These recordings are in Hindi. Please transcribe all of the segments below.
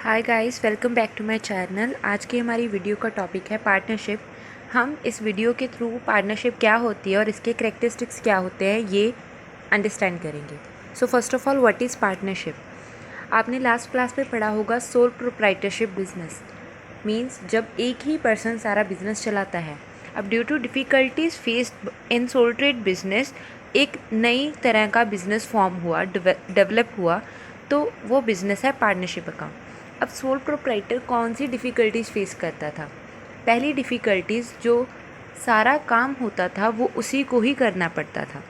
Hi guys, welcome back to my channel. आज की हमारी वीडियो का टॉपिक है पार्टनरशिप। हम इस वीडियो के थ्रू पार्टनरशिप क्या होती है और इसके करैक्टरिस्टिक्स क्या होते हैं ये अंडरस्टैंड करेंगे। So first of all, what is partnership? आपने लास्ट क्लास में पढ़ा होगा सोल प्रोप्राइटरशिप बिजनेस मीन्स जब एक ही पर्सन सारा बिजनेस चलाता है। अब due to difficulties faced in sole trade business एक नई तरह का बिजनेस फॉर्म हुआ, डेवलप हुआ, तो वो बिज़नेस है पार्टनरशिप का। अब सोल प्रोप्राइटर कौन सी डिफ़िकल्टीज़ फेस करता था? पहली डिफ़िकल्टीज़, जो सारा काम होता था वो उसी को ही करना पड़ता था।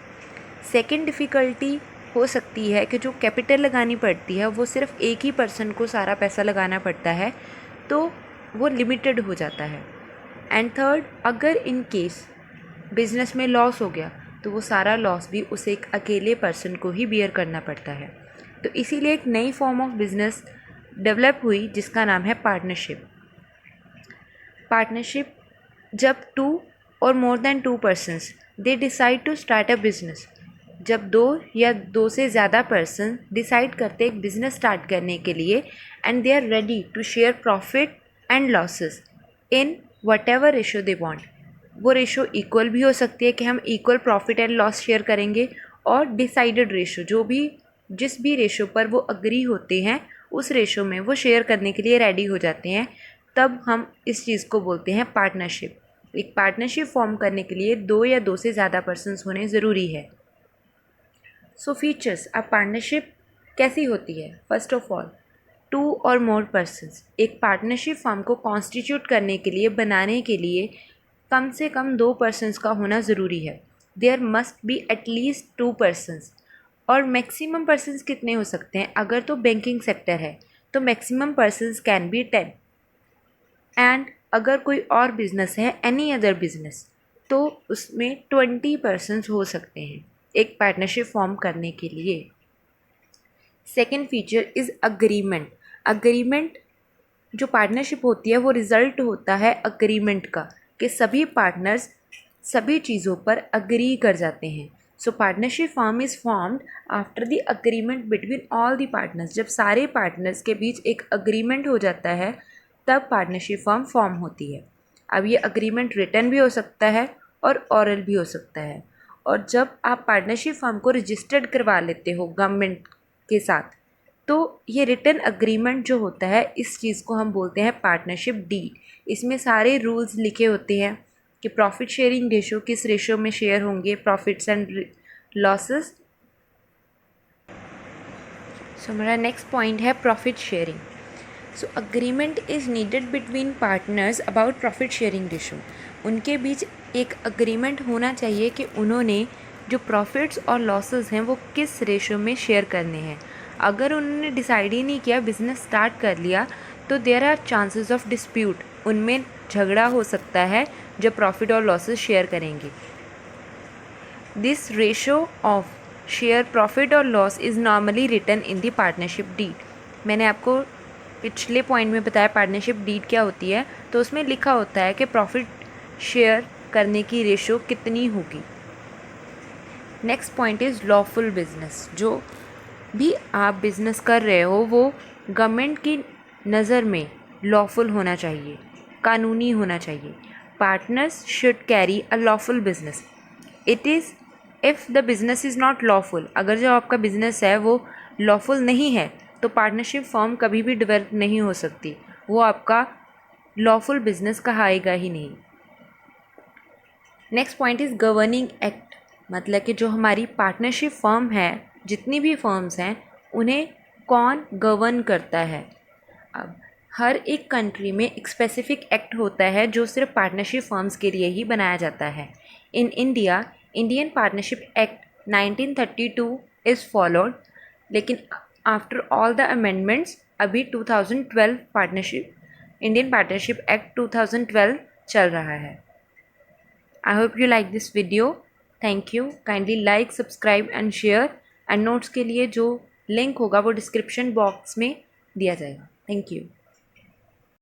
सेकंड डिफ़िकल्टी हो सकती है कि जो कैपिटल लगानी पड़ती है वो सिर्फ एक ही पर्सन को सारा पैसा लगाना पड़ता है, तो वो लिमिटेड हो जाता है। एंड थर्ड, अगर इन केस बिजनेस में लॉस हो गया तो वो सारा लॉस भी उसे एक अकेले पर्सन को ही बियर करना पड़ता है। तो इसीलिए एक नई फॉर्म ऑफ बिजनेस डेवलप हुई जिसका नाम है पार्टनरशिप। पार्टनरशिप जब टू और more than two persons they decide to start a business, जब दो या दो से ज़्यादा पर्सन डिसाइड करते एक बिजनेस स्टार्ट करने के लिए and they are ready to share profit and losses in whatever ratio they want. वो रेशो इक्वल भी हो सकती है कि हम equal profit and loss share करेंगे, और डिसाइडेड रेशो जो भी जिस भी रेशो पर वो अग्री होते हैं उस रेशो में वो शेयर करने के लिए रेडी हो जाते हैं। तब हम इस चीज़ को बोलते हैं पार्टनरशिप। एक पार्टनरशिप फॉर्म करने के लिए दो या दो से ज़्यादा पर्सन्स होने ज़रूरी है। सो फीचर्स, अब पार्टनरशिप कैसी होती है? फर्स्ट ऑफ ऑल, टू और मोर पर्सन्स। एक पार्टनरशिप फॉर्म को कॉन्स्टिट्यूट करने के लिए, बनाने के लिए कम से कम दो पर्सन्स का होना ज़रूरी है। There must be at least two persons. और मैक्सिमम पर्सन्स कितने हो सकते हैं? अगर तो बैंकिंग सेक्टर है तो maximum persons can be 10। And अगर कोई और बिजनेस है, एनी अदर बिजनेस, तो उसमें 20 पर्सन्स हो सकते हैं एक पार्टनरशिप फॉर्म करने के लिए। Second feature is agreement. Agreement जो पार्टनरशिप होती है वो रिज़ल्ट होता है अग्रीमेंट का, कि सभी पार्टनर्स सभी चीज़ों पर अग्री कर जाते हैं। सो partnership form is formed after the agreement between all the partners. जब सारे पार्टनर्स के बीच एक अग्रीमेंट हो जाता है तब पार्टनरशिप फॉर्म होती है। अब ये अग्रीमेंट रिटन भी हो सकता है और ऑरल भी हो सकता है। और जब आप पार्टनरशिप फॉर्म को रजिस्टर्ड करवा लेते हो गवर्नमेंट के साथ, तो ये रिटन अग्रीमेंट जो होता है इस चीज़ को हम बोलते हैं पार्टनरशिप डीड। इसमें सारे रूल्स लिखे होते हैं कि प्रॉफिट शेयरिंग रेशो किस रेशो में शेयर होंगे, प्रॉफिट्स एंड लॉसेस। सो हमारा नेक्स्ट पॉइंट है profit sharing. So agreement is needed between partners about profit sharing ratio. उनके बीच एक अग्रीमेंट होना चाहिए कि उन्होंने जो प्रॉफिट्स और लॉसेस हैं वो किस रेशो में शेयर करने हैं। अगर उन्होंने डिसाइड ही नहीं किया, बिजनेस स्टार्ट कर लिया, तो there are chances of dispute. उनमें झगड़ा हो सकता है जब प्रॉफिट और लॉसेस शेयर करेंगे। This ratio of share profit और loss is normally written in the partnership deed. मैंने आपको पिछले पॉइंट में बताया पार्टनरशिप डीड क्या होती है, तो उसमें लिखा होता है कि प्रॉफिट शेयर करने की रेशो कितनी होगी। Next point is lawful business. जो भी आप बिज़नेस कर रहे हो वो गवर्नमेंट की नज़र में लॉफुल होना चाहिए, कानूनी होना चाहिए। Partners should carry a lawful business. It is if the business is not lawful. अगर जो आपका बिज़नेस है वो लॉफुल नहीं है तो पार्टनरशिप फॉर्म कभी भी डेवलप नहीं हो सकती, वो आपका लॉफुल बिजनेस कहाएगा ही नहीं। Next point is governing act. मतलब कि जो हमारी पार्टनरशिप फर्म है, जितनी भी फर्म्स हैं, उन्हें कौन गवर्न करता है। अब हर एक कंट्री में एक स्पेसिफिक एक्ट होता है जो सिर्फ पार्टनरशिप फर्म्स के लिए ही बनाया जाता है। In India, Indian partnership act 1932 is followed, लेकिन आफ्टर ऑल द अमेंडमेंट्स अभी 2012 पार्टनरशिप इंडियन पार्टनरशिप एक्ट 2012 चल रहा है। I hope you like this video. Thank you. Kindly like, subscribe and share. And notes के लिए जो लिंक होगा वो डिस्क्रिप्शन बॉक्स में दिया जाएगा। Thank you.